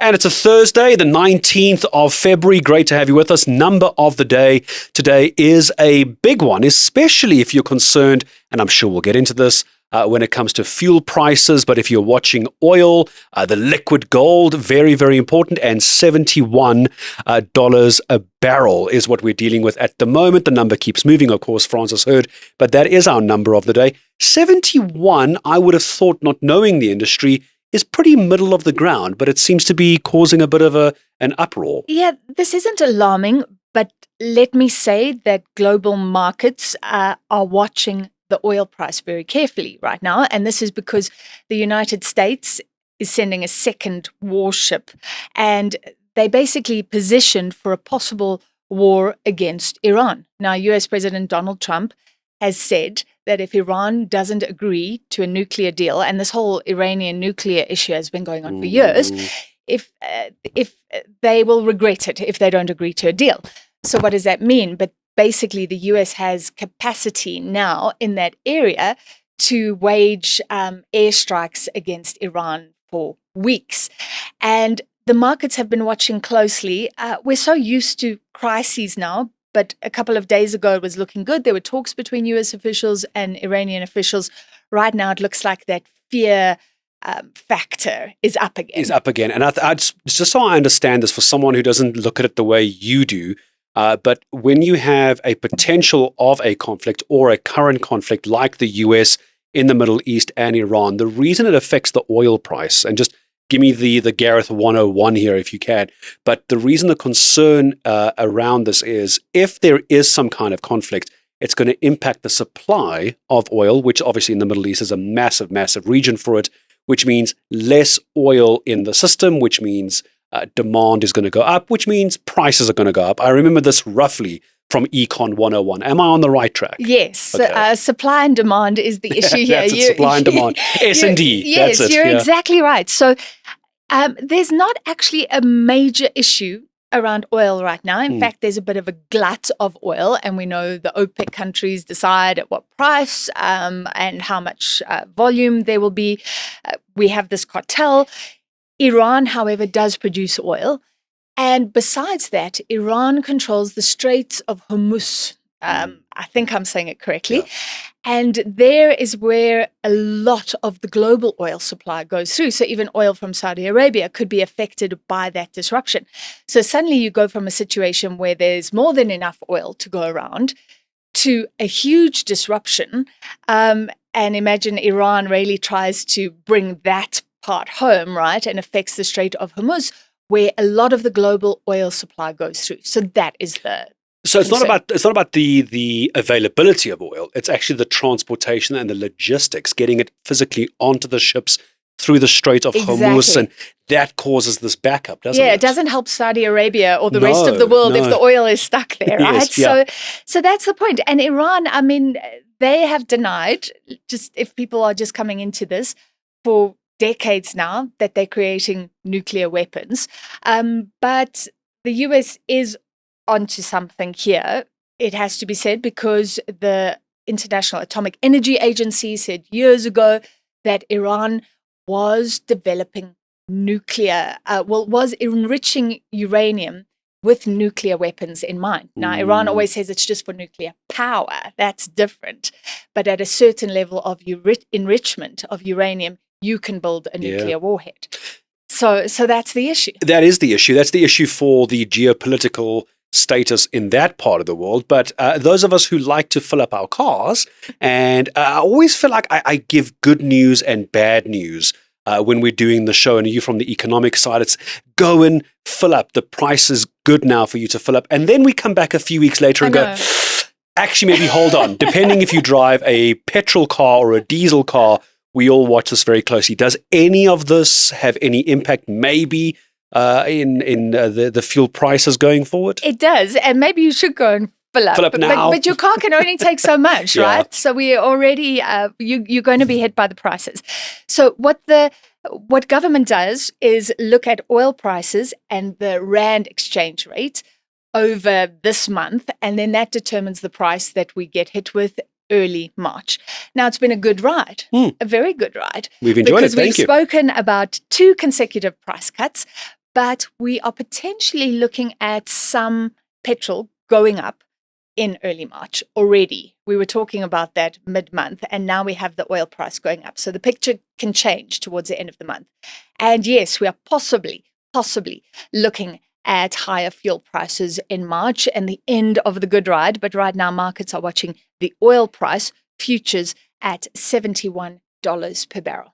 And it's a Thursday, the 19th of February. Great to have you with us. Number of the day today is a big one, especially if you're concerned, and I'm sure we'll get into this, when it comes to fuel prices. But if you're watching oil, the liquid gold, very, very important, and $71 a barrel is what we're dealing with at the moment. The number keeps moving, of course, Francis heard, but that is our number of the day. 71, I would have thought, not knowing the industry, is pretty middle of the ground, but it seems to be causing a bit of an uproar. Yeah, this isn't alarming, but let me say that global markets are watching the oil price very carefully right now, and this is because the United States is sending a second warship, and they basically positioned for a possible war against Iran. Now, US President Donald Trump has said that if Iran doesn't agree to a nuclear deal, and this whole Iranian nuclear issue has been going on for years, if they will regret it if they don't agree to a deal. So what does that mean? But basically, the US has capacity now in that area to wage airstrikes against Iran for weeks. And the markets have been watching closely. We're so used to crises now, but a couple of days ago it was looking good. There were talks between US officials and Iranian officials. Right now it looks like that fear factor is up again. And just so I understand this, for someone who doesn't look at it the way you do, but when you have a potential of a conflict or a current conflict like the US in the Middle East and Iran, the reason it affects the oil price, and just give me the Gareth 101 here if you can, but the reason the concern around this is if there is some kind of conflict, it's going to impact the supply of oil, which obviously in the Middle East is a massive, massive region for it, which means less oil in the system, which means demand is going to go up, which means prices are going to go up. I remember this roughly from Econ 101. Am I on the right track? Yes. Okay. Supply and demand is the issue here. That's it, supply and demand. S&D. Yes, that's it. You're exactly right. So there's not actually a major issue around oil right now. In fact, there's a bit of a glut of oil, and we know the OPEC countries decide at what price and how much volume there will be. We have this cartel. Iran, however, does produce oil. And besides that, Iran controls the Strait of Hormuz. I think I'm saying it correctly. Yeah. And there is where a lot of the global oil supply goes through. So even oil from Saudi Arabia could be affected by that disruption. So suddenly you go from a situation where there's more than enough oil to go around to a huge disruption. And imagine Iran really tries to bring that part home, right, and affects the Strait of Hormuz, where a lot of the global oil supply goes through. So that is the So it's not about the availability of oil. It's actually the transportation and the logistics, getting it physically onto the ships through the Strait of Hormuz, and that causes this backup, doesn't it? Yeah, it doesn't help Saudi Arabia or the rest of the world if the oil is stuck there, right? Yes, So that's the point. And Iran, I mean, they have denied, just if people are just coming into this, for decades now that they're creating nuclear weapons. But the US is onto something here, it has to be said, because the International Atomic Energy Agency said years ago that Iran was developing was enriching uranium with nuclear weapons in mind. Now, Iran always says it's just for nuclear power. That's different. But at a certain level of enrichment of uranium, you can build a nuclear warhead. So that's the issue. That is the issue. That's the issue for the geopolitical status in that part of the world. But those of us who like to fill up our cars, and I always feel like I give good news and bad news when we're doing the show, and you from the economic side, it's go and fill up. The price is good now for you to fill up. And then we come back a few weeks later and go, actually, maybe hold on. Depending if you drive a petrol car or a diesel car, we all watch this very closely. Does any of this have any impact maybe in the fuel prices going forward? It does. And maybe you should go and fill up now. But your car can only take so much, right? So we already, you're going to be hit by the prices. So what government does is look at oil prices and the rand exchange rate over this month, and then that determines the price that we get hit with early March. Now, it's been a good ride, a very good ride. We've enjoyed it, because we've spoken about 2 consecutive price cuts, but we are potentially looking at some petrol going up in early March already. We were talking about that mid-month, and now we have the oil price going up. So the picture can change towards the end of the month. And yes, we are possibly looking at higher fuel prices in March and the end of the good ride. But right now, markets are watching the oil price futures at $71 per barrel.